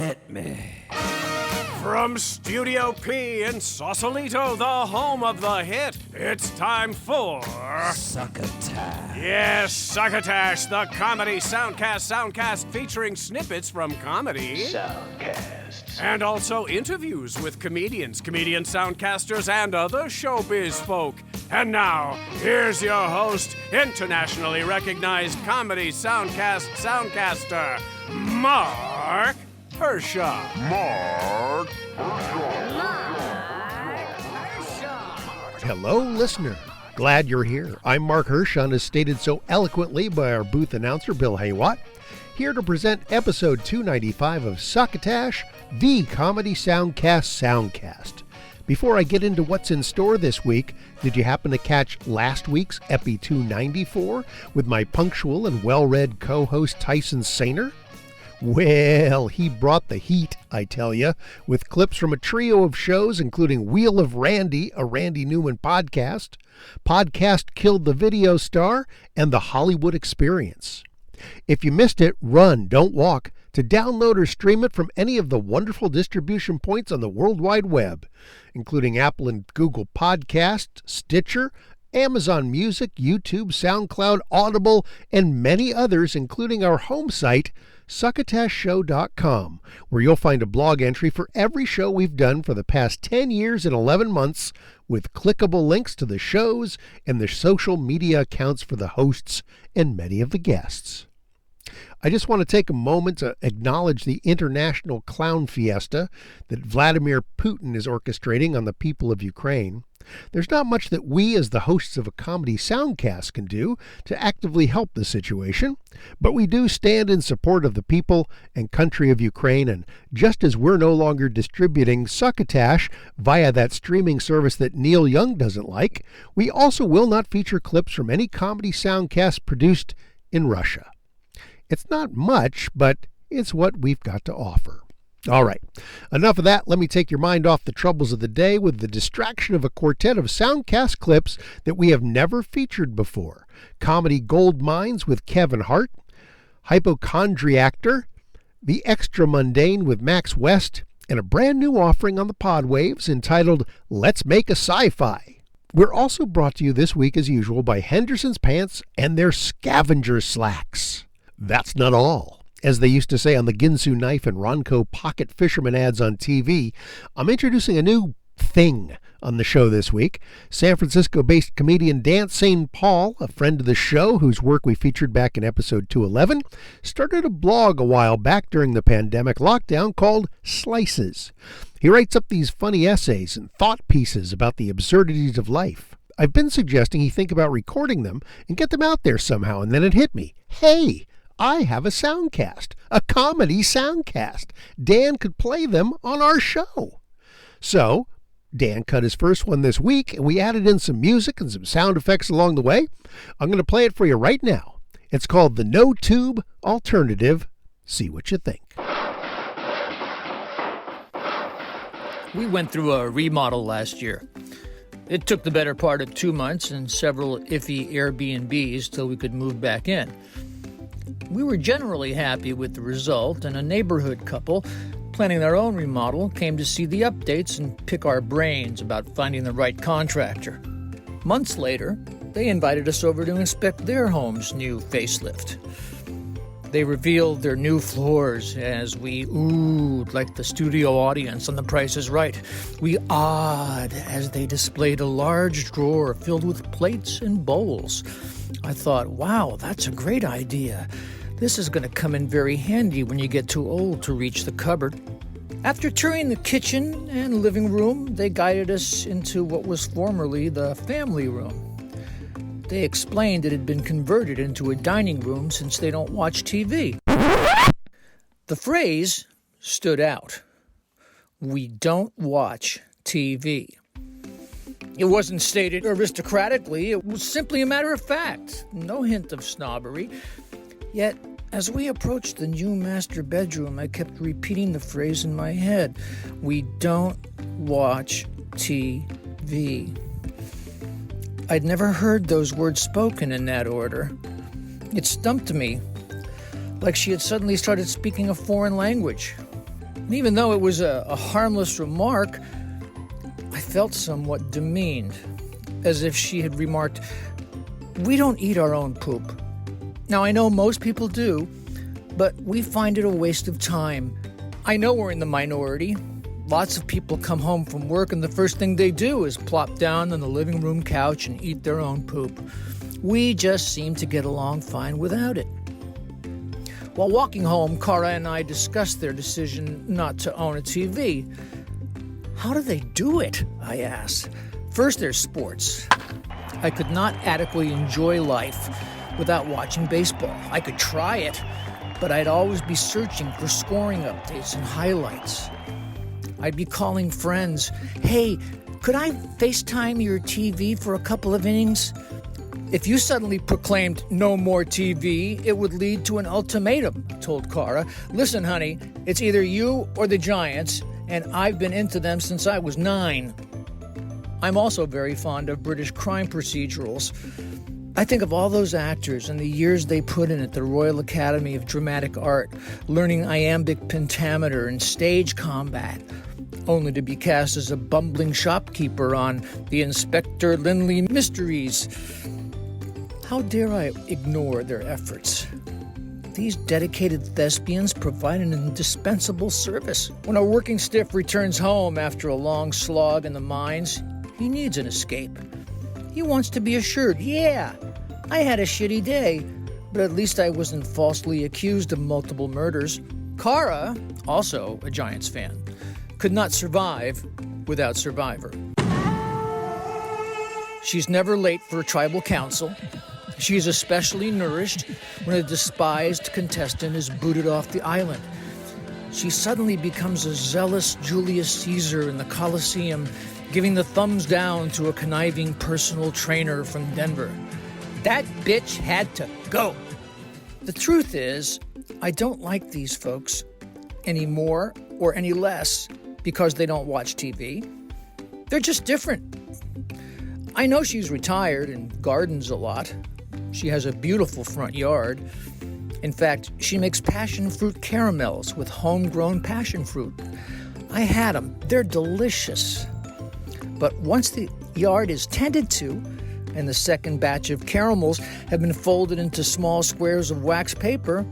Hit me. From Studio P in Sausalito, the home of the hit, it's time for... Succotash. Yes, Succotash, the Comedy Soundcast Soundcast featuring snippets from comedy. Soundcasts. And also interviews with comedians, comedian soundcasters, and other showbiz folk. And now, here's your host, internationally recognized Comedy Soundcast Soundcaster, Marc Hershon. Marc Hershon. Hello, listener. Glad you're here. I'm Marc Hershon, as stated so eloquently by our booth announcer, Bill Heywatt, here to present episode 295 of Succotash, the Comedy Soundcast Soundcast. Before I get into what's in store this week, did you happen to catch last week's Epi294 with my punctual and well-read co-host Tyson Saner? Well, he brought the heat, I tell you, with clips from a trio of shows including Wheel of Randy, a Randy Newman podcast, Podcast Killed the Video Star, and The Hollywood Experience. If you missed it, run, don't walk. To download or stream it from any of the wonderful distribution points on the World Wide Web, including Apple and Google Podcasts, Stitcher, Amazon Music, YouTube, SoundCloud, Audible, and many others, including our home site, Succotashshow.com, where you'll find a blog entry for every show we've done for the past 10 years and 11 months, with clickable links to the shows and the social media accounts for the hosts and many of the guests. I just want to take a moment to acknowledge the international clown fiesta that Vladimir Putin is orchestrating on the people of Ukraine. There's not much that we as the hosts of a comedy soundcast can do to actively help the situation, but we do stand in support of the people and country of Ukraine, and just as we're no longer distributing Succotash via that streaming service that Neil Young doesn't like, we also will not feature clips from any comedy soundcast produced in Russia. It's not much, but it's what we've got to offer. All right, enough of that. Let me take your mind off the troubles of the day with the distraction of a quartet of soundcast clips that we have never featured before. Comedy Gold Mines with Kevin Hart, Hypochondriactor, The Extra Mundane with Max West, and a brand new offering on the Podwaves entitled Let's Make a Sci-Fi. We're also brought to you this week as usual by Henderson's Pants and their Scavenger Slacks. That's not all. As they used to say on the Ginsu Knife and Ronco Pocket Fisherman ads on TV, I'm introducing a new thing on the show this week. San Francisco-based comedian Dan St. Paul, a friend of the show whose work we featured back in episode 211, started a blog a while back during the pandemic lockdown called Slices. He writes up these funny essays and thought pieces about the absurdities of life. I've been suggesting he think about recording them and get them out there somehow, and then it hit me. Hey! I have a soundcast, a comedy soundcast. Dan could play them on our show. So, Dan cut his first one this week, and we added in some music and some sound effects along the way. I'm going to play it for you right now. It's called the No Tube Alternative. See what you think. We went through a remodel last year. It took the better part of 2 months and several iffy Airbnbs till we could move back in. We were generally happy with the result, and a neighborhood couple planning their own remodel came to see the updates and pick our brains about finding the right contractor. Months later, they invited us over to inspect their home's new facelift. They revealed their new floors as we oohed like the studio audience on The Price is Right. We awed as they displayed a large drawer filled with plates and bowls. I thought, wow, that's a great idea. This is going to come in very handy when you get too old to reach the cupboard. After touring the kitchen and living room, they guided us into what was formerly the family room. They explained it had been converted into a dining room since they don't watch TV. The phrase stood out. We don't watch TV. It wasn't stated aristocratically, it was simply a matter of fact. No hint of snobbery. Yet, as we approached the new master bedroom, I kept repeating the phrase in my head. We don't watch TV. I'd never heard those words spoken in that order. It stumped me, like she had suddenly started speaking a foreign language. And even though it was a harmless remark, I felt somewhat demeaned, as if she had remarked, "We don't eat our own poop." Now, I know most people do, but we find it a waste of time. I know we're in the minority. Lots of people come home from work and the first thing they do is plop down on the living room couch and eat their own poop. We just seem to get along fine without it. While walking home, Cara and I discussed their decision not to own a TV. How do they do it? I asked. First, there's sports. I could not adequately enjoy life without watching baseball. I could try it, but I'd always be searching for scoring updates and highlights. I'd be calling friends, "Hey, could I FaceTime your TV for a couple of innings?" If you suddenly proclaimed no more TV, it would lead to an ultimatum, I told Cara. "Listen, honey, it's either you or the Giants, and I've been into them since I was 9. I'm also very fond of British crime procedurals. I think of all those actors and the years they put in at the Royal Academy of Dramatic Art, learning iambic pentameter and stage combat, only to be cast as a bumbling shopkeeper on the Inspector Lindley Mysteries. How dare I ignore their efforts? These dedicated thespians provide an indispensable service. When a working stiff returns home after a long slog in the mines, he needs an escape. He wants to be assured, yeah, I had a shitty day, but at least I wasn't falsely accused of multiple murders. Cara, also a Giants fan, could not survive without Survivor. She's never late for a tribal council. She's especially nourished when a despised contestant is booted off the island. She suddenly becomes a zealous Julius Caesar in the Colosseum, giving the thumbs down to a conniving personal trainer from Denver. That bitch had to go. The truth is, I don't like these folks any more or any less because they don't watch TV. They're just different. I know she's retired and gardens a lot. She has a beautiful front yard. In fact, she makes passion fruit caramels with homegrown passion fruit. I had them. They're delicious. But once the yard is tended to, and the second batch of caramels have been folded into small squares of wax paper,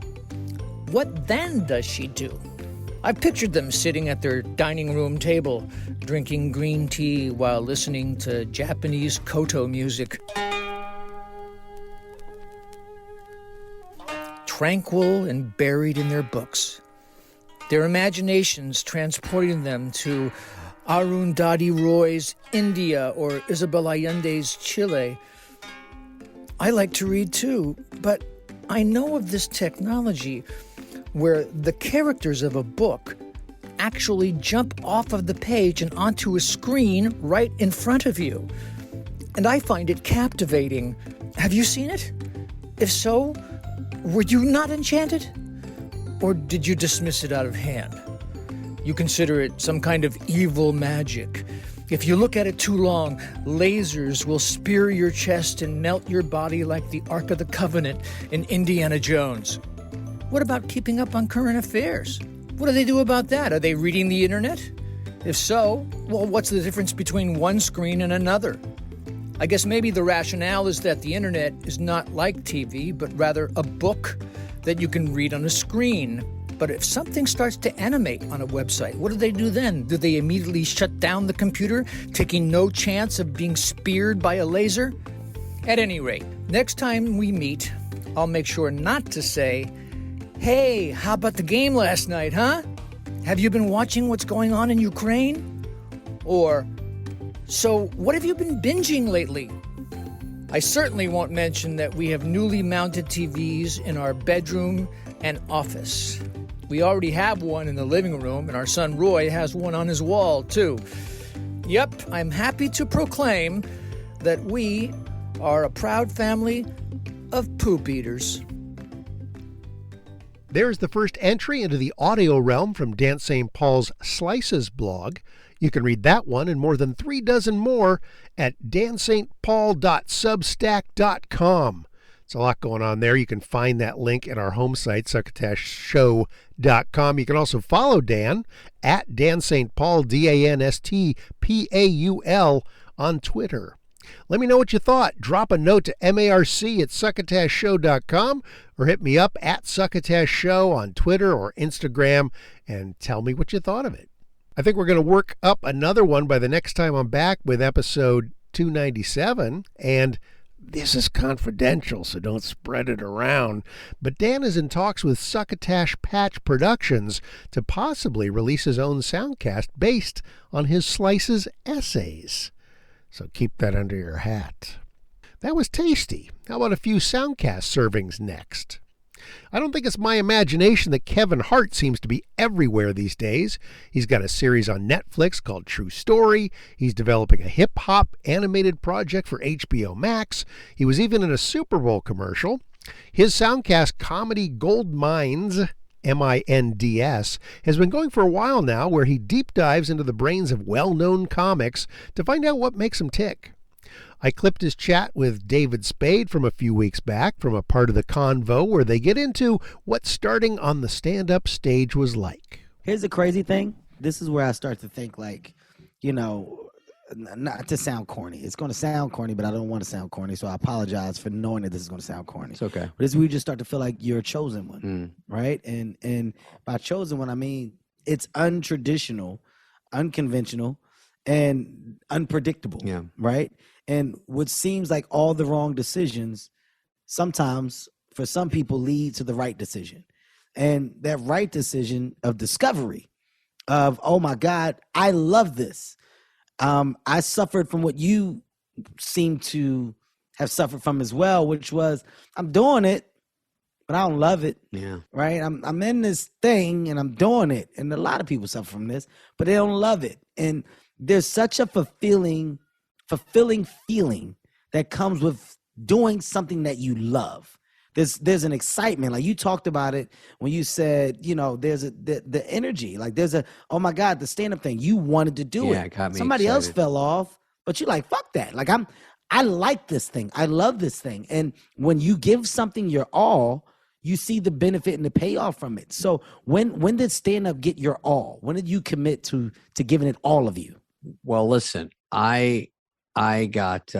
what then does she do? I pictured them sitting at their dining room table, drinking green tea while listening to Japanese koto music. Tranquil and buried in their books, their imaginations transporting them to Arundhati Roy's India or Isabel Allende's Chile. I like to read too, but I know of this technology where the characters of a book actually jump off of the page and onto a screen right in front of you. And I find it captivating. Have you seen it? If so, were you not enchanted? Or did you dismiss it out of hand? You consider it some kind of evil magic. If you look at it too long, lasers will spear your chest and melt your body like the Ark of the Covenant in Indiana Jones. What about keeping up on current affairs? What do they do about that? Are they reading the internet? If so, well, what's the difference between one screen and another? I guess maybe the rationale is that the internet is not like TV, but rather a book that you can read on a screen. But if something starts to animate on a website, what do they do then? Do they immediately shut down the computer, taking no chance of being speared by a laser? At any rate, next time we meet, I'll make sure not to say, "Hey, how about the game last night, huh? Have you been watching what's going on in Ukraine?" Or, "So what have you been binging lately?" I certainly won't mention that we have newly mounted TVs in our bedroom and office. We already have one in the living room, and our son Roy has one on his wall, too. Yep, I'm happy to proclaim that we are a proud family of poop eaters. There's the first entry into the audio realm from Dan St. Paul's Slices blog. You can read that one and more than 3 dozen more at danstpaul.substack.com. It's a lot going on there. You can find that link at our home site, succotashshow.com. You can also follow Dan at Dan St. Paul, DANSTPAUL on Twitter. Let me know what you thought. Drop a note to marc@succotashshow.com or hit me up at Succotash Show on Twitter or Instagram and tell me what you thought of it. I think we're going to work up another one by the next time I'm back with episode 297, and this is confidential, so don't spread it around. But Dan is in talks with Succotash Patch Productions to possibly release his own soundcast based on his Slice's essays. So keep that under your hat. That was tasty. How about a few soundcast servings next? I don't think it's my imagination that Kevin Hart seems to be everywhere these days. He's got a series on Netflix called True Story. He's developing a hip-hop animated project for HBO Max. He was even in a Super Bowl commercial. His soundcast Comedy Gold Mines, MINDS, has been going for a while now, where he deep dives into the brains of well-known comics to find out what makes them tick. I clipped his chat with David Spade from a few weeks back from a part of the convo where they get into what starting on the stand-up stage was like. Here's the crazy thing. This is where I start to think, like, not to sound corny. It's going to sound corny, but I don't want to sound corny, so I apologize for knowing that this is going to sound corny. It's okay. But this is where you just start to feel like you're a chosen one, right? And by chosen one, I mean it's untraditional, unconventional, and unpredictable, right? And what seems like all the wrong decisions sometimes for some people lead to the right decision. And that right decision of discovery of, oh my God, I love this. I suffered from what you seem to have suffered from as well, which was I'm doing it, but I don't love it. Yeah. Right. I'm in this thing and I'm doing it. And a lot of people suffer from this, but they don't love it. And there's such a fulfilling feeling that comes with doing something that you love. There's an excitement. Like you talked about it when you said, there's the energy. Like there's oh my God, the stand-up thing. You wanted to do it. It got me Somebody excited. else fell off, but you're like, fuck that. Like I like this thing. I love this thing. And when you give something your all, you see the benefit and the payoff from it. So when did stand-up get your all? When did you commit to giving it all of you? Well, listen, I got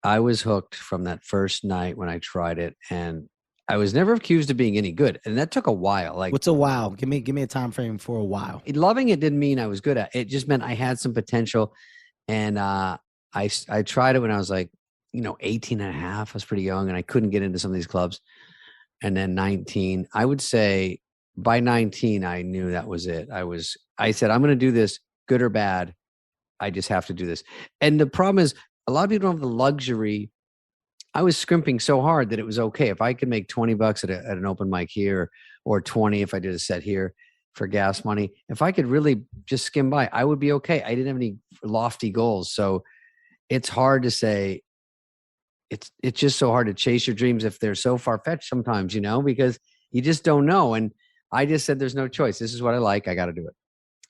I was hooked from that first night when I tried it, and I was never accused of being any good. And that took a while. Like, what's a while? Give me a time frame for a while. Loving it didn't mean I was good at it. It just meant I had some potential. And I tried it when I was like, 18 and a half. I was pretty young and I couldn't get into some of these clubs. And then 19, I would say by 19, I knew that was it. I said, I'm going to do this good or bad. I just have to do this. And the problem is a lot of people don't have the luxury. I was scrimping so hard that it was okay. If I could make $20 at an open mic here, or 20 if I did a set here for gas money, if I could really just skim by, I would be okay. I didn't have any lofty goals. So it's hard to say, it's just so hard to chase your dreams if they're so far-fetched sometimes, because you just don't know. And I just said, there's no choice. This is what I like. I got to do it.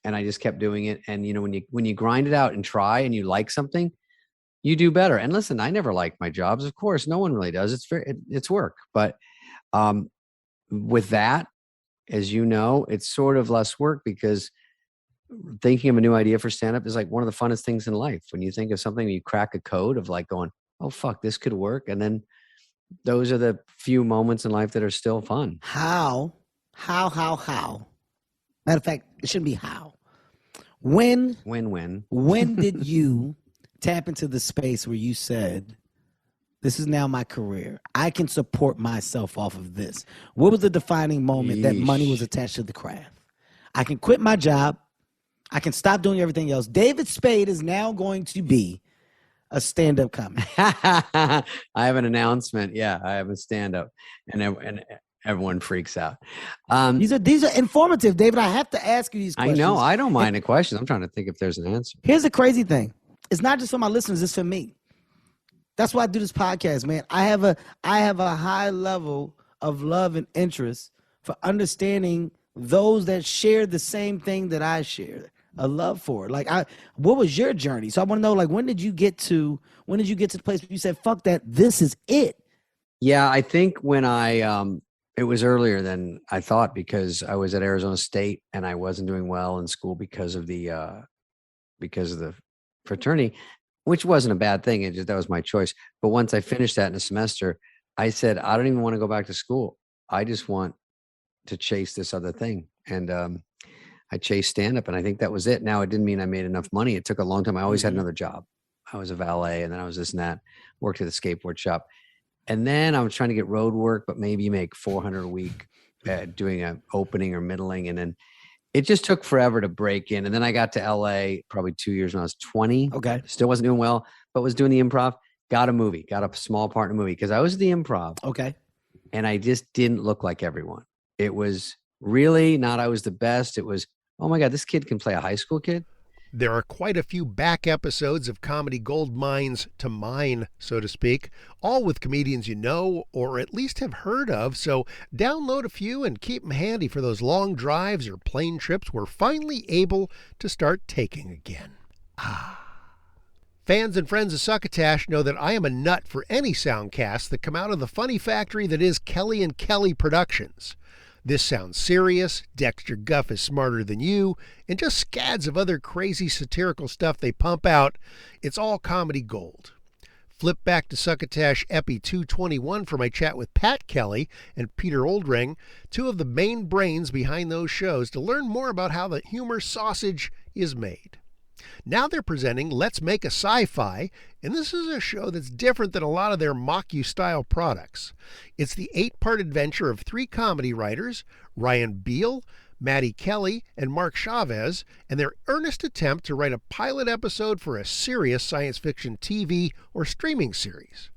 And I just kept doing it. And, when you grind it out and try and you like something, you do better. And listen, I never liked my jobs. Of course, no one really does. It's work. But with that, as you know, it's sort of less work because thinking of a new idea for stand-up is like one of the funnest things in life. When you think of something, you crack a code of like going, oh, fuck, this could work. And then those are the few moments in life that are still fun. How? Matter of fact, it shouldn't be how. When did you tap into the space where you said, this is now my career. I can support myself off of this. What was the defining moment that money was attached to the craft? I can quit my job. I can stop doing everything else. David Spade is now going to be a stand-up comic. I have an announcement. Yeah, I have a stand-up. And everyone freaks out. These are informative, David. I have to ask you these questions. I know. I don't mind a question. I'm trying to think if there's an answer. Here's the crazy thing. It's not just for my listeners. It's for me. That's why I do this podcast, man. I have a high level of love and interest for understanding those that share the same thing that I share, a love for. Like, what was your journey? So I want to know, like, when did you get to the place where you said, fuck that, this is it? Yeah, I think when it was earlier than I thought because I was at Arizona State and I wasn't doing well in school because of the fraternity, which wasn't a bad thing. It just, that was my choice. But once I finished that in a semester, I said, I don't even want to go back to school. I just want to chase this other thing. And I chased stand-up, and I think that was it. Now, it didn't mean I made enough money. It took a long time. I always had another job. I was a valet, and then I was this and that, worked at a skateboard shop. And then I was trying to get road work, but maybe make $400 a week doing an opening or middling. And then it just took forever to break in. And then I got to LA probably 2 years when I was 20. Okay. Still wasn't doing well, but was doing the improv. Got a small part in a movie because I was the improv. Okay. And I just didn't look like everyone. It was really not I was the best. It was, oh my God, this kid can play a high school kid. There are quite a few back episodes of Comedy Gold Mines to mine, so to speak, all with comedians you know or at least have heard of. So download a few and keep them handy for those long drives or plane trips we're finally able to start taking again. Fans and friends of Succotash know that I am a nut for any soundcasts that come out of the funny factory that is Kelly and Kelly Productions. This sounds serious, Dexter Guff is smarter than you, and just scads of other crazy satirical stuff they pump out. It's all comedy gold. Flip back to Succotash Epi295 for my chat with Pat Kelly and Peter Oldring, two of the main brains behind those shows, to learn more about how the humor sausage is made. Now they're presenting Let's Make a Sci-Fi, and this is a show that's different than a lot of their mock-you-style products. It's the 8-part adventure of 3 comedy writers, Ryan Beal, Maddie Kelly, and Mark Chavez, and their earnest attempt to write a pilot episode for a serious science fiction TV or streaming series.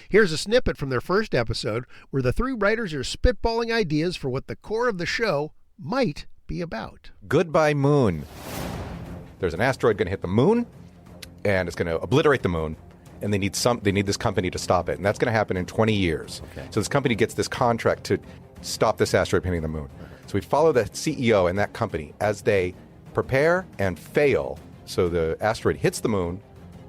Here's a snippet from their first episode where the 3 writers are spitballing ideas for what the core of the show might be about. Goodbye Moon. There's an asteroid going to hit the moon, and it's going to obliterate the moon, and they need this company to stop it, and that's going to happen in 20 years. Okay. So this company gets this contract to stop this asteroid hitting the moon. So we follow the CEO and that company as they prepare and fail. So the asteroid hits the moon,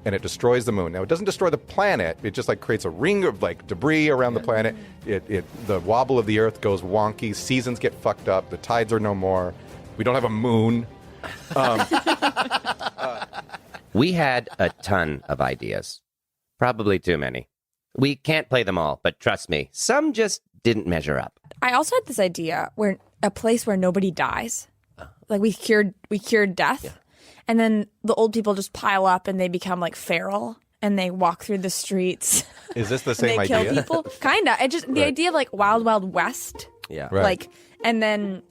and it destroys the moon. Now, it doesn't destroy the planet. It just creates a ring of debris around the planet. The wobble of the Earth goes wonky. Seasons get fucked up. The tides are no more. We don't have a moon. We had a ton of ideas. Probably too many. We can't play them all, but trust me, some just didn't measure up. I also had this idea where a place where nobody dies. Like we cured death. Yeah. And then the old people just pile up and they become feral and they walk through the streets. Is this the same idea? They kill people. Kinda. The idea of Wild Wild West. Yeah. Right. And then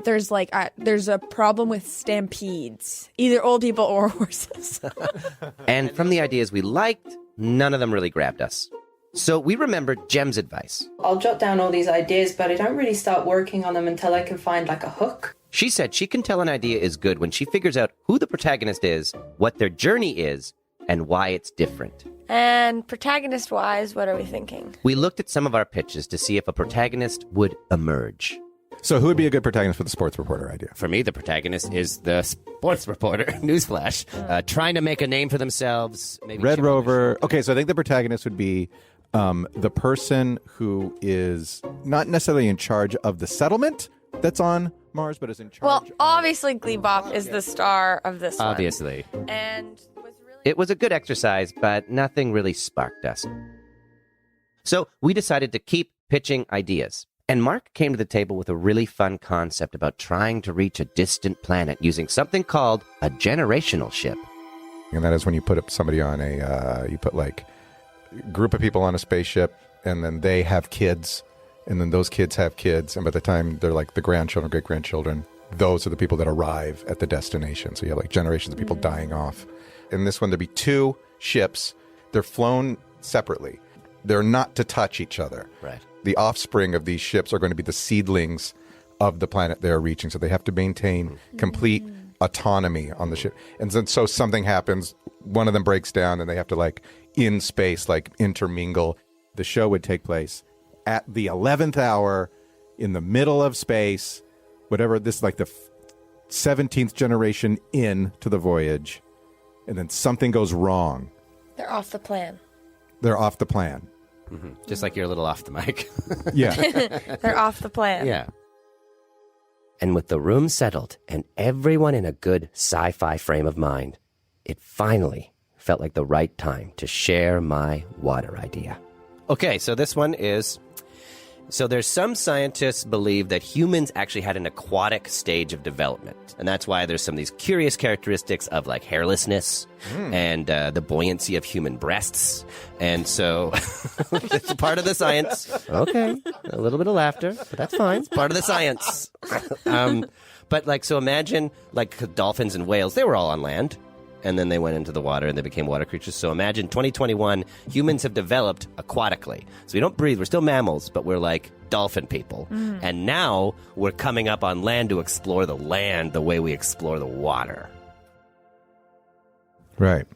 there's a problem with stampedes, either old people or horses. And from the ideas we liked, none of them really grabbed us. So we remembered Jem's advice. I'll jot down all these ideas, but I don't really start working on them until I can find a hook. She said she can tell an idea is good when she figures out who the protagonist is, what their journey is, and why it's different. And protagonist-wise, what are we thinking? We looked at some of our pitches to see if a protagonist would emerge. So who would be a good protagonist for the sports reporter idea? For me, the protagonist is the sports reporter, newsflash, trying to make a name for themselves. Maybe Red Rover. Okay, so I think the protagonist would be the person who is not necessarily in charge of the settlement that's on Mars, but is in charge. Well, obviously, Gleebop is the star of this Obviously. one. And it was a good exercise, but nothing really sparked us. So we decided to keep pitching ideas. And Mark came to the table with a really fun concept about trying to reach a distant planet using something called a generational ship. And that is when you put up somebody on you put a group of people on a spaceship, and then they have kids, and then those kids have kids, and by the time they're the grandchildren, great-grandchildren, those are the people that arrive at the destination. So you have generations of people dying off. In this one, there'd be 2 ships. They're flown separately. They're not to touch each other. Right. The offspring of these ships are going to be the seedlings of the planet they're reaching. So they have to maintain complete autonomy on the ship. And then, so something happens, one of them breaks down, and they have to in space, intermingle. The show would take place at the 11th hour in the middle of space, whatever this is, the 17th generation into the voyage. And then something goes wrong. they're off the plan. They're off the plan. Just like you're a little off the mic. Yeah. They're off the plan. Yeah. And with the room settled and everyone in a good sci-fi frame of mind, it finally felt like the right time to share my water idea. Okay, so this one is... So there's some scientists believe that humans actually had an aquatic stage of development. And that's why there's some of these curious characteristics of like hairlessness and the buoyancy of human breasts. And so it's part of the science. Okay, a little bit of laughter, but that's fine. It's part of the science. But like, so imagine like dolphins and whales, they were all on land. And then they went into the water and they became water creatures. So imagine 2021, humans have developed aquatically. So we don't breathe. We're still mammals, but we're like dolphin people. And now we're coming up on land to explore the land the way we explore the water. Right.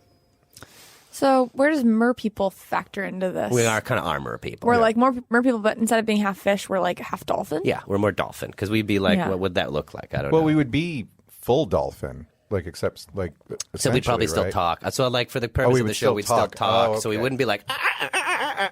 So where does mer people factor into this? We are kind of armor people. We're like mer people, but instead of being half fish, we're like half dolphin? Yeah, we're more dolphin. Because we'd be like, what would that look like? I don't know. Well, we would be full dolphin. Like, except, like, so we'd probably still talk. So, like, for the purpose of the show, we'd still talk. Okay. So we wouldn't be like,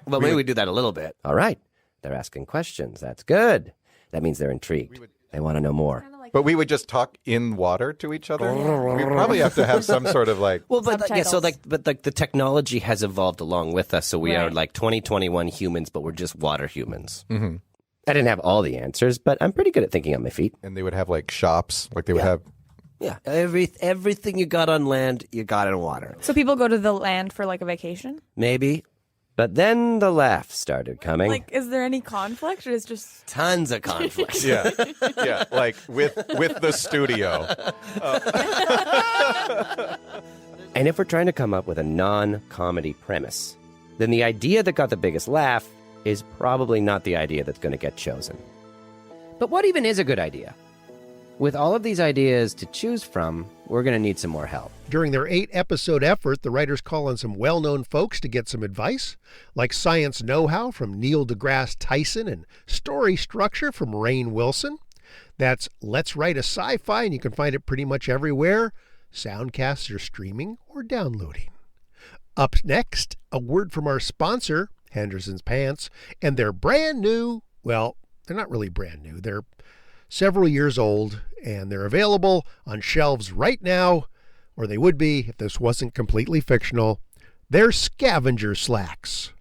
well, maybe we'd do that a little bit. All right. They're asking questions. That's good. That means they're intrigued. They want to know more. But we would just talk in water to each other. We'd probably have to have some sort of like... Well, but the technology has evolved along with us. So we are like 2021 humans, but we're just water humans. Mm-hmm. I didn't have all the answers, but I'm pretty good at thinking on my feet. And they would have like shops. Like they would have... Yeah, everything you got on land, you got in water. So people go to the land for like a vacation? Maybe. But then the laughs started coming. Like, is there any conflict or is just... Tons of conflict. Yeah, like with the studio. And if we're trying to come up with a non-comedy premise, then the idea that got the biggest laugh is probably not the idea that's going to get chosen. But what even is a good idea? With all of these ideas to choose from, we're going to need some more help. During their 8-episode effort, the writers call on some well-known folks to get some advice, like science know-how from Neil deGrasse Tyson and story structure from Rainn Wilson. That's Let's Write a Sci-Fi, and you can find it pretty much everywhere soundcasts are streaming or downloading. Up next, a word from our sponsor, Henderson's Pants, and they're brand new. Well, they're not really brand new. They're several years old, and they're available on shelves right now, or they would be if this wasn't completely fictional. They're scavenger slacks.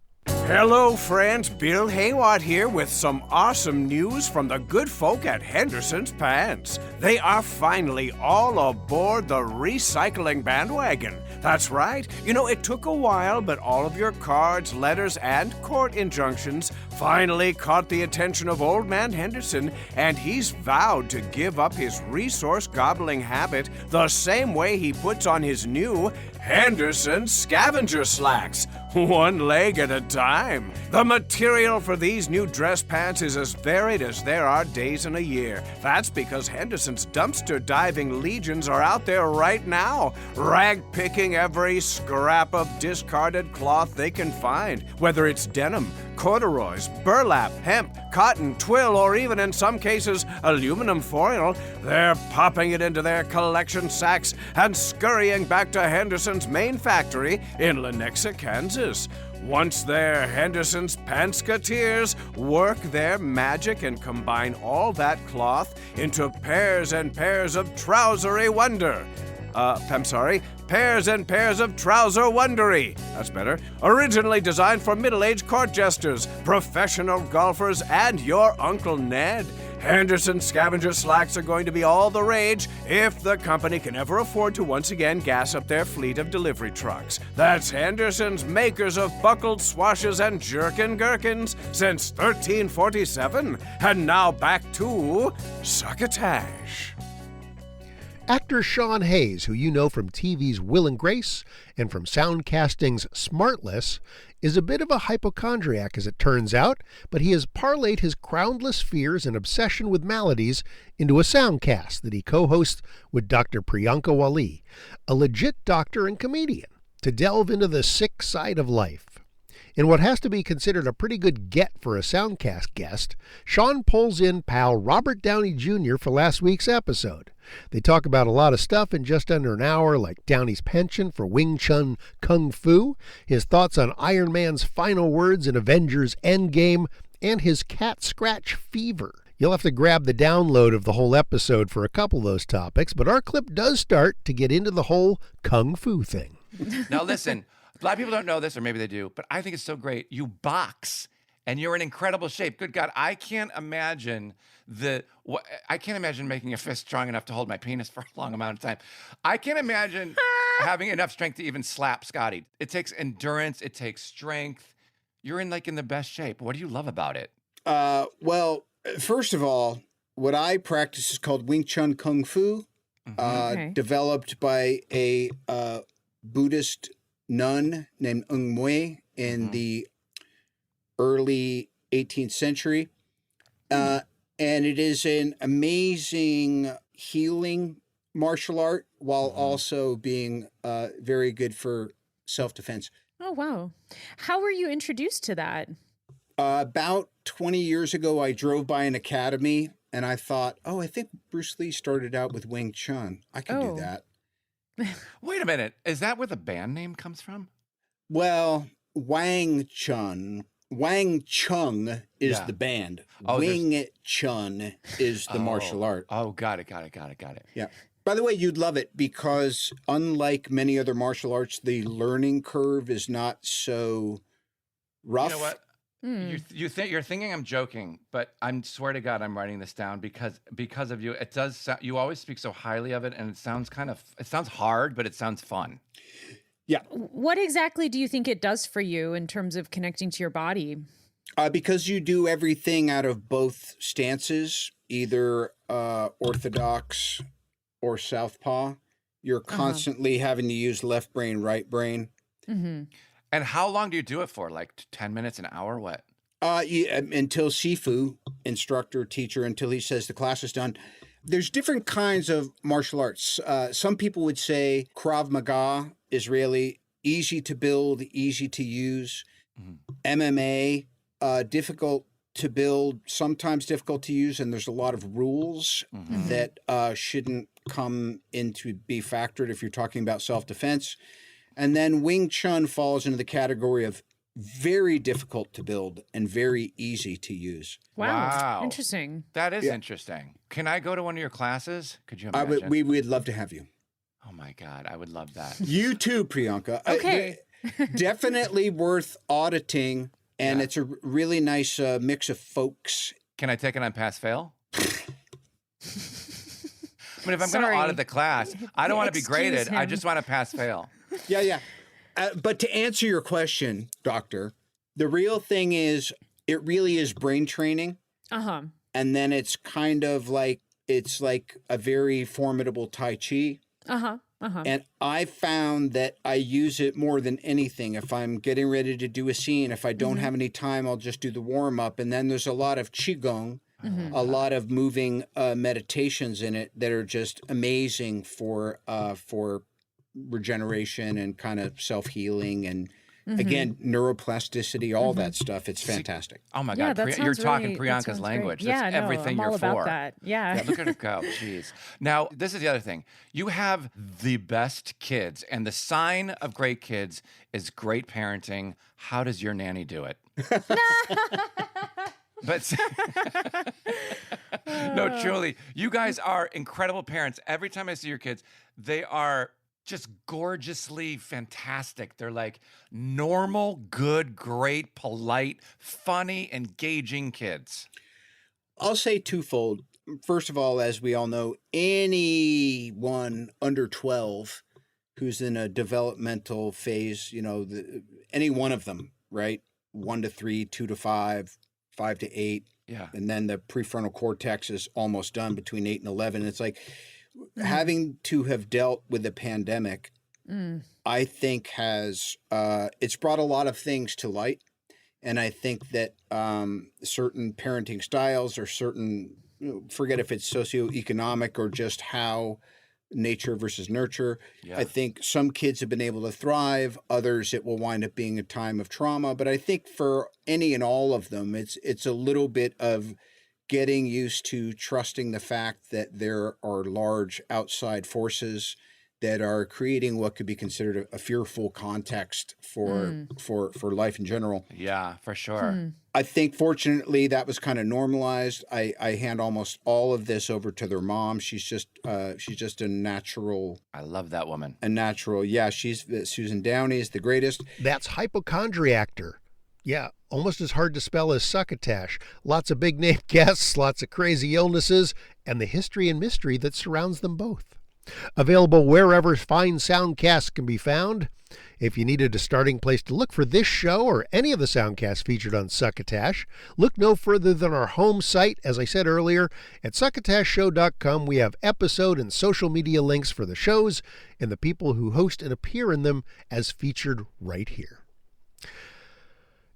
Hello, friends. Bill Heywatt here with some awesome news from the good folk at Henderson's Pants. They are finally all aboard the recycling bandwagon. That's right. You know, it took a while, but all of your cards, letters, and court injunctions finally caught the attention of Old Man Henderson, and he's vowed to give up his resource-gobbling habit the same way he puts on his new Henderson scavenger slacks, one leg at a time. The material for these new dress pants is as varied as there are days in a year. That's because Henderson's dumpster diving legions are out there right now, rag-picking every scrap of discarded cloth they can find, whether it's denim, corduroys, burlap, hemp, cotton, twill, or even in some cases aluminum foil. They're popping it into their collection sacks and scurrying back to Henderson's main factory in Lenexa, Kansas. Once there, Henderson's Pantsketeers work their magic and combine all that cloth into pairs and pairs of trousery wonder. Pairs and pairs of trouser wondery. That's better. Originally designed for middle-aged court jesters, professional golfers, and your Uncle Ned. Henderson scavenger slacks are going to be all the rage if the company can ever afford to once again gas up their fleet of delivery trucks. That's Henderson's, makers of buckled swashes and jerkin gherkins since 1347. And now back to Succotash. Actor Sean Hayes, who you know from TV's Will and Grace and from Soundcasting's Smartless, is a bit of a hypochondriac as it turns out, but he has parlayed his groundless fears and obsession with maladies into a soundcast that he co-hosts with Dr. Priyanka Wali, a legit doctor and comedian, to delve into the sick side of life. In what has to be considered a pretty good get for a Soundcast guest, Sean pulls in pal Robert Downey Jr. for last week's episode. They talk about a lot of stuff in just under an hour, like Downey's penchant for Wing Chun Kung Fu, his thoughts on Iron Man's final words in Avengers Endgame, and his cat scratch fever. You'll have to grab the download of the whole episode for a couple of those topics, but our clip does start to get into the whole Kung Fu thing. Now listen, a lot of people don't know this, or maybe they do, but I think it's so great. You box, and you're in incredible shape. Good God, I can't imagine making a fist strong enough to hold my penis for a long amount of time. I can't imagine having enough strength to even slap Scotty. It takes endurance. It takes strength. You're in the best shape. What do you love about it? Well, first of all, what I practice is called Wing Chun Kung Fu, developed by a Buddhist nun named Ng Mui in the early 18th century. And it is an amazing healing martial art while also being very good for self-defense. Oh, wow. How were you introduced to that? About 20 years ago, I drove by an academy and I thought, I think Bruce Lee started out with Wing Chun. I can do that. Wait a minute. Is that where the band name comes from? Well, Wang Chung is the band. Wing Chun is the martial art. Oh, got it. Yeah. By the way, you'd love it because unlike many other martial arts, the learning curve is not so rough. You know what? You're thinking I'm joking, but I swear to God, I'm writing this down because of you. It does. You always speak so highly of it, and it sounds hard, but it sounds fun. Yeah. What exactly do you think it does for you in terms of connecting to your body? Because you do everything out of both stances, either orthodox or southpaw. You're constantly having to use left brain, right brain. Mm-hmm. And how long do you do it for? 10 minutes, an hour? What? Until Sifu, instructor, teacher, until he says the class is done. There's different kinds of martial arts. Some people would say Krav Maga is really easy to build, easy to use. MMA, difficult to build, sometimes difficult to use, and there's a lot of rules that shouldn't come into be factored if you're talking about self-defense. And then Wing Chun falls into the category of very difficult to build and very easy to use. Wow. Interesting. That is interesting. Can I go to one of your classes? Could you imagine? We would love to have you. Oh my God, I would love that. You too, Priyanka. Okay. Definitely worth auditing, and it's a really nice mix of folks. Can I take it on pass-fail? If I'm going to audit the class, I don't want to be graded. I just want to pass-fail. Yeah. But to answer your question, Doctor, the real thing is it really is brain training. And then it's kind of it's like a very formidable Tai Chi. And I found that I use it more than anything. If I'm getting ready to do a scene, if I don't have any time, I'll just do the warm-up. And then there's a lot of Qigong, a lot of moving meditations in it that are just amazing for regeneration and kind of self-healing and again neuroplasticity, all that stuff. It's fantastic. Oh my God, you're talking Priyanka's language. That's everything I'm you're all for. about that. Yeah. Look at her go. Jeez. Now, this is the other thing. You have the best kids, and the sign of great kids is great parenting. How does your nanny do it? But no, truly, you guys are incredible parents. Every time I see your kids, they are just gorgeously fantastic. They're like normal, good, great, polite, funny, engaging kids. I'll say twofold. First of all, as we all know, anyone under 12 who's in a developmental phase, any one of them, right? 1 to 3, 2 to 5, 5 to 8. Yeah. And then the prefrontal cortex is almost done between 8 and 11. It's like having to have dealt with the pandemic, I think has, it's brought a lot of things to light. And I think that certain parenting styles or certain, forget if it's socioeconomic or just how nature versus nurture. Yeah. I think some kids have been able to thrive. Others, it will wind up being a time of trauma. But I think for any and all of them, it's a little bit of getting used to trusting the fact that there are large outside forces that are creating what could be considered a fearful context for life in general. Yeah, for sure. I think fortunately that was kind of normalized. I hand almost all of this over to their mom. She's just a natural. I love that woman. A natural. Yeah, Susan Downey is the greatest. That's hypochondriactor. Yeah, almost as hard to spell as Succotash. Lots of big name guests, lots of crazy illnesses, and the history and mystery that surrounds them both. Available wherever fine soundcasts can be found. If you needed a starting place to look for this show or any of the soundcasts featured on Succotash, look no further than our home site. As I said earlier, at succotashshow.com, we have episode and social media links for the shows and the people who host and appear in them as featured right here.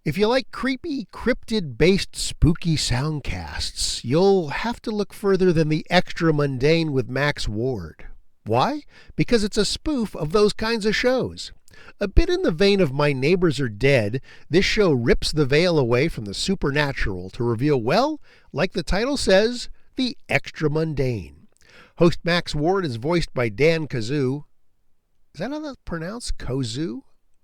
If you like creepy, cryptid-based spooky soundcasts, you'll have to look further than the Extra Mundane with Max Ward. Why? Because it's a spoof of those kinds of shows. A bit in the vein of My Neighbors Are Dead, this show rips the veil away from the supernatural to reveal, well, like the title says, the extra mundane. Host Max Ward is voiced by Dan Kazoo. Is that how that's pronounced? Kazoo?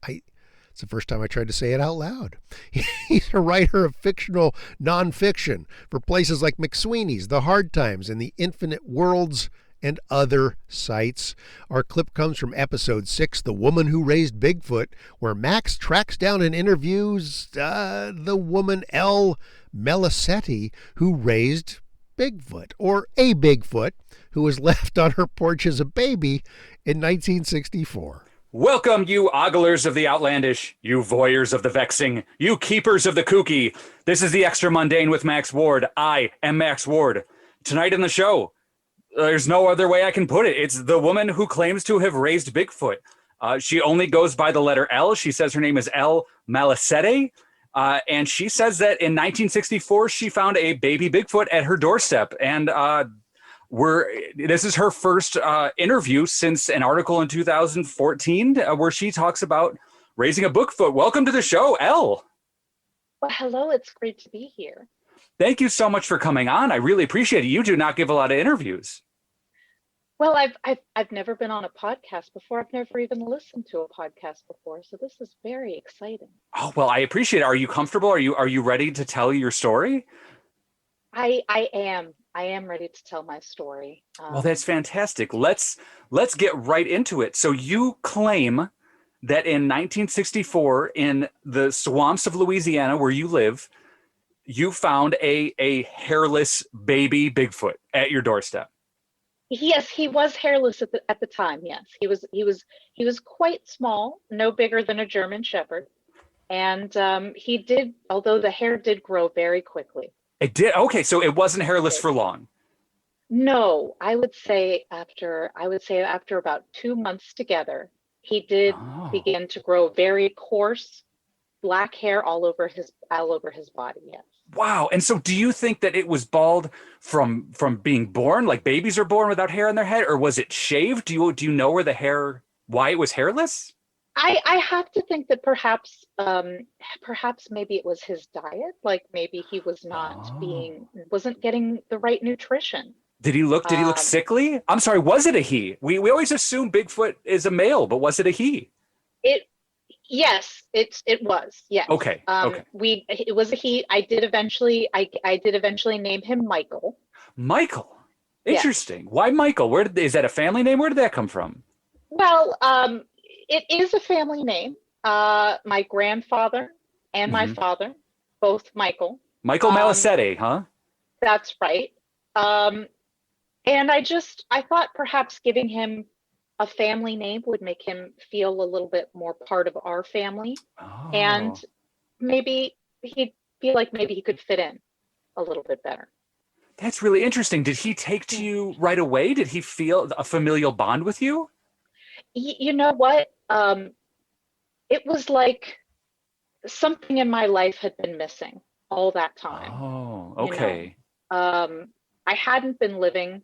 It's the first time I tried to say it out loud. He's a writer of fictional nonfiction for places like McSweeney's, The Hard Times, and The Infinite Worlds, and other sites. Our clip comes from episode 6, The Woman Who Raised Bigfoot, where Max tracks down and interviews the woman Elle Melisetti, who raised Bigfoot, or a Bigfoot, who was left on her porch as a baby in 1964. Welcome, you oglers of the outlandish, you voyeurs of the vexing, you keepers of the kooky. This is the Extra Mundane with Max Ward. I am Max Ward. Tonight in the show, there's no other way I can put it. It's the woman who claims to have raised Bigfoot. She only goes by the letter L. She says her name is Elle Melisetti. And she says that in 1964, she found a baby Bigfoot at her doorstep. And this is her first interview since an article in 2014 where she talks about raising a Bigfoot. Welcome to the show, Elle. Well, hello. It's great to be here. Thank you so much for coming on. I really appreciate it. You do not give a lot of interviews. Well, I've never been on a podcast before. I've never even listened to a podcast before, so this is very exciting. Oh, well, I appreciate it. Are you comfortable? Are you ready to tell your story? I am ready to tell my story. Well, that's fantastic. Let's get right into it. So you claim that in 1964, in the swamps of Louisiana, where you live, you found a hairless baby Bigfoot at your doorstep. Yes, he was hairless at the time. Yes, he was quite small, no bigger than a German Shepherd, and he did. Although the hair did grow very quickly. It did. Okay, so it wasn't hairless for long. No, I would say after about 2 months together, he did begin to grow very coarse black hair all over his body. Yes. Wow. And so do you think that it was bald from being born, like babies are born without hair on their head, or was it shaved? Do you know why it was hairless? I have to think that perhaps maybe it was his diet. Like maybe he was wasn't getting the right nutrition. Did he look sickly? I'm sorry, was it a he? We always assume Bigfoot is a male, but was it a he? Yes, it was. Yes. Okay. It was a he. I did eventually name him Michael. Michael. Interesting. Yes. Why Michael? Is that a family name? Where did that come from? Well, it is a family name. My grandfather and my father, both Michael. Michael Melisetti, huh? That's right. And I thought perhaps giving him a family name would make him feel a little bit more part of our family. And maybe he'd feel like maybe he could fit in a little bit better. That's really interesting. Did he take to you right away? Did he feel a familial bond with you? You know what? It was like something in my life had been missing all that time. Oh, okay. I hadn't been living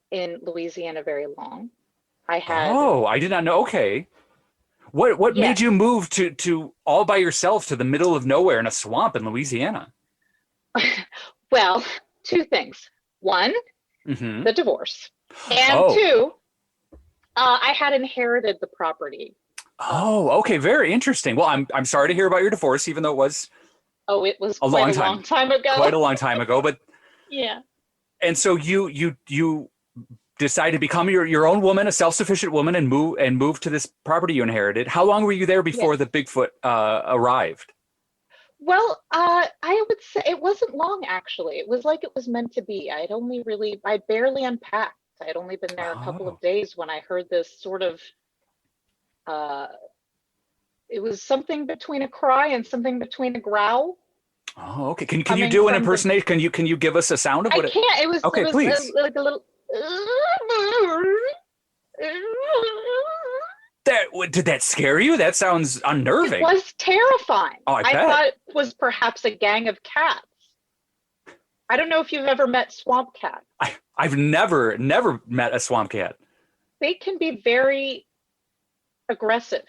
in Louisiana very long. I did not know. Okay. What made you move to all by yourself to the middle of nowhere in a swamp in Louisiana? Well, two things. One, Mm-hmm. the divorce. And two, I had inherited the property. Oh, okay. Very interesting. Well, I'm sorry to hear about your divorce, even though it was it was a quite a long time ago. Quite a long time ago. But yeah. And so you decide to become your own woman, a self-sufficient woman, and move to this property you inherited. How long were you there before the Bigfoot arrived? Well, I would say it wasn't long, actually. It was like it was meant to be. I barely unpacked. I had only been there a couple of days when I heard this sort of, it was something between a cry and something between a growl. Oh, okay. Can you do an impersonation? Can you give us a sound of what I can't. It was please. like a little. Did that scare you? That sounds unnerving. It was terrifying. Oh, I bet. thought it was perhaps a gang of cats. I don't know if you've ever met swamp cats. I've never met a swamp cat. They can be very aggressive.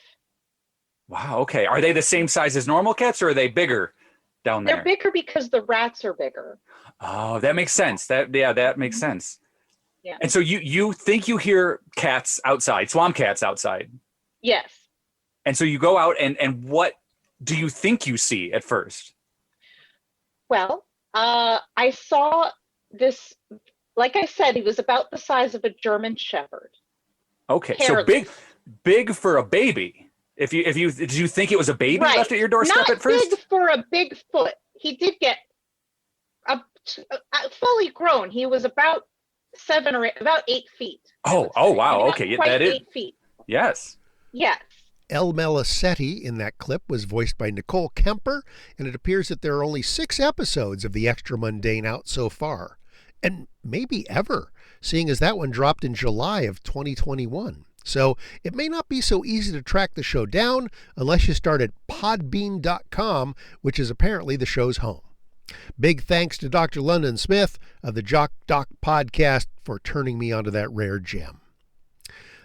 Wow. Okay. Are they the same size as normal cats, or are they bigger down there? They're bigger because the rats are bigger. Oh, that makes sense. That makes sense. Yeah. And so you think you hear cats outside, swamp cats outside. Yes. And so you go out and what do you think you see at first? Well, I saw this, like I said, he was about the size of a German Shepherd. Okay. Hairless. So big for a baby. Did you think it was a baby left at your doorstep at first? Not big for a Bigfoot. He did get fully grown. He was about 8 feet. Oh, wow. Okay. That is 8 feet. Yes. Yes. El Melisetti in that clip was voiced by Nicole Kemper, and it appears that there are only 6 episodes of The Extra Mundane out so far. And maybe ever, seeing as that one dropped in July of 2021. So it may not be so easy to track the show down unless you start at podbean.com, which is apparently the show's home. Big thanks to Dr. London Smith of the Jock Doc podcast for turning me onto that rare gem.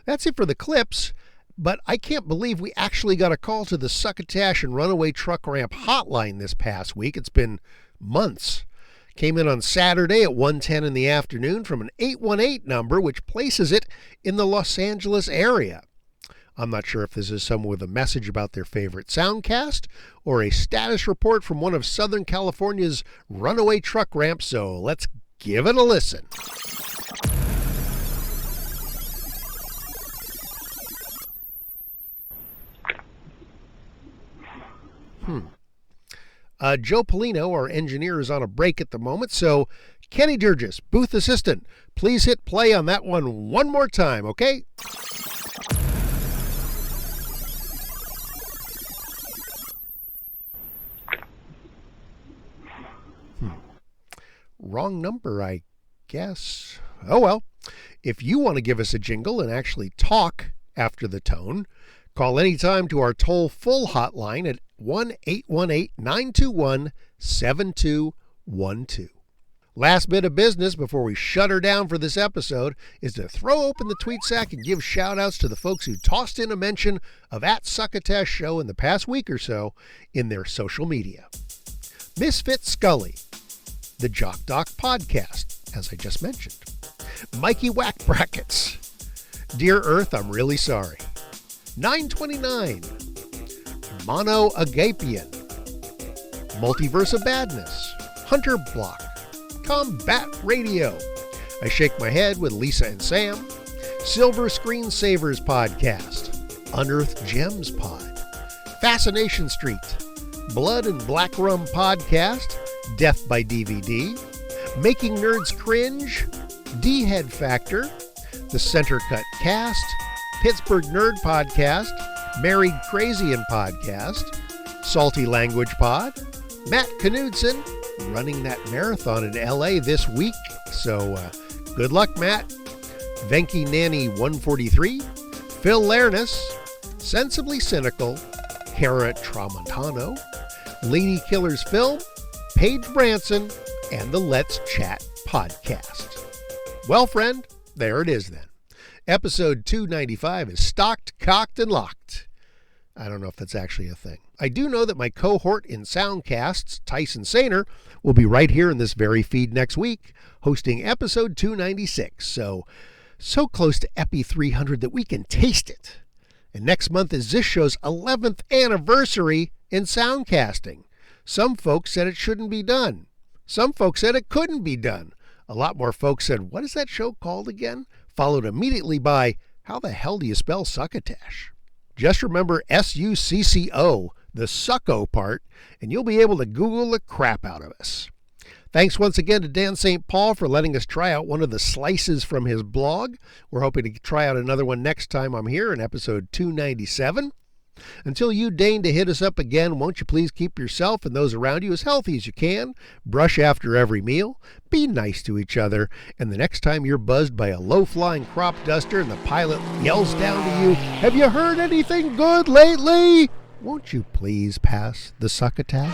That's it for the clips, but I can't believe we actually got a call to the Succotash and Runaway Truck Ramp hotline this past week. It's been months. Came in on Saturday at 1:10 in the afternoon from an 818 number, which places it in the Los Angeles area. I'm not sure if this is someone with a message about their favorite soundcast or a status report from one of Southern California's runaway truck ramps, so let's give it a listen. Joe Polino, our engineer, is on a break at the moment, so Kenny Durgis, booth assistant, please hit play on that one more time, okay? Wrong number, I guess. Oh well. If you want to give us a jingle and actually talk after the tone, call anytime to our toll-full hotline at 1-818-921-7212. Last bit of business before we shut her down for this episode is to throw open the tweet sack and give shout-outs to the folks who tossed in a mention of @Succotash Show in the past week or so in their social media. Misfit Scully, the Jock Doc podcast, as I just mentioned. Mikey Whack Brackets, Dear Earth, I'm really sorry. 929, Mono Agapian, Multiverse of Badness, Hunter Block, Combat Radio, I Shake My Head with Lisa and Sam, Silver Screensavers Podcast, Unearthed Gems Pod, Fascination Street, Blood and Black Rum Podcast, Death by DVD, Making Nerds Cringe, D-Head Factor, The Center Cut Cast, Pittsburgh Nerd Podcast, Married Crazian Podcast, Salty Language Pod, Matt Knudsen, running that marathon in LA this week, so good luck, Matt. Venky Nanny 143, Phil Lernis, Sensibly Cynical, Kara Tramontano, Lady Killers Film, Paige Branson, and the Let's Chat podcast. Well, friend, there it is then. Episode 295 is stocked, cocked, and locked. I don't know if that's actually a thing. I do know that my cohort in Soundcasts, Tyson Saner, will be right here in this very feed next week, hosting episode 296. So close to Epi300 that we can taste it. And next month is this show's 11th anniversary in soundcasting. Some folks said it shouldn't be done. Some folks said it couldn't be done. A lot more folks said, what is that show called again? Followed immediately by, how the hell do you spell Succotash? Just remember S-U-C-C-O, the succo part, and you'll be able to Google the crap out of us. Thanks once again to Dan St. Paul for letting us try out one of the slices from his blog. We're hoping to try out another one next time I'm here in episode 297. Until you deign to hit us up again, won't you please keep yourself and those around you as healthy as you can, brush after every meal, be nice to each other, and the next time you're buzzed by a low-flying crop duster and the pilot yells down to you, have you heard anything good lately? Won't you please pass the succotash?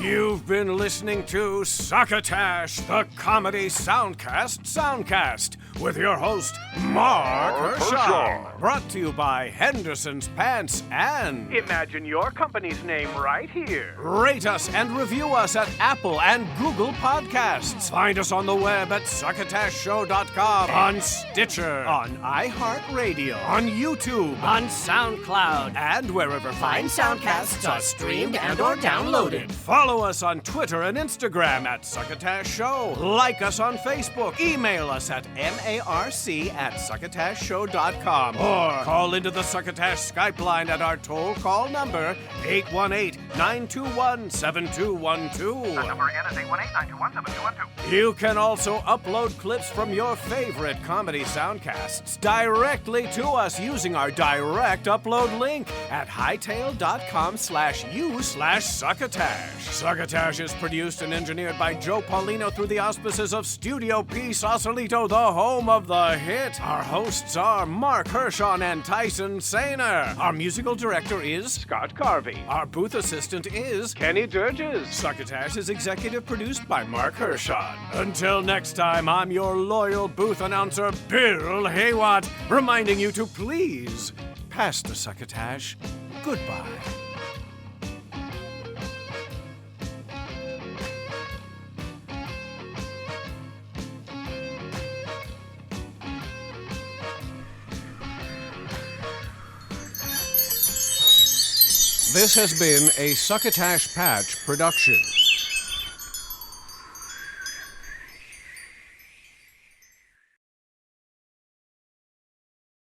You've been listening to Succotash, the Comedy Soundcast Soundcast, with your host, Marc Hershon. Brought to you by Henderson's Pants and... Imagine your company's name right here. Rate us and review us at Apple and Google Podcasts. Find us on the web at succotashshow.com, on Stitcher, on iHeartRadio, on YouTube, on SoundCloud, and wherever fine soundcasts are streamed and or downloaded. Follow us on Twitter and Instagram at Succotash Show. Like us on Facebook. Email us at marc@succotashshow.com. Or call into the Succotash Skype line at our toll call number 818-921-7212. That number again is 818-921-7212. You can also upload clips from your favorite comedy soundcasts directly to us using our direct upload link at hightail.com/u/succotash. Succotash is produced and engineered by Joe Paulino through the auspices of Studio P Sausalito, the home of the hit. Our hosts are Marc Hershon and Tyson Saner. Our musical director is Scott Carvey. Our booth assistant is Kenny Durges. Succotash is executive produced by Marc Hershon. Until next time, I'm your loyal booth announcer, Bill Heywatt, reminding you to please pass the succotash. Goodbye. This has been a Succotash Patch production.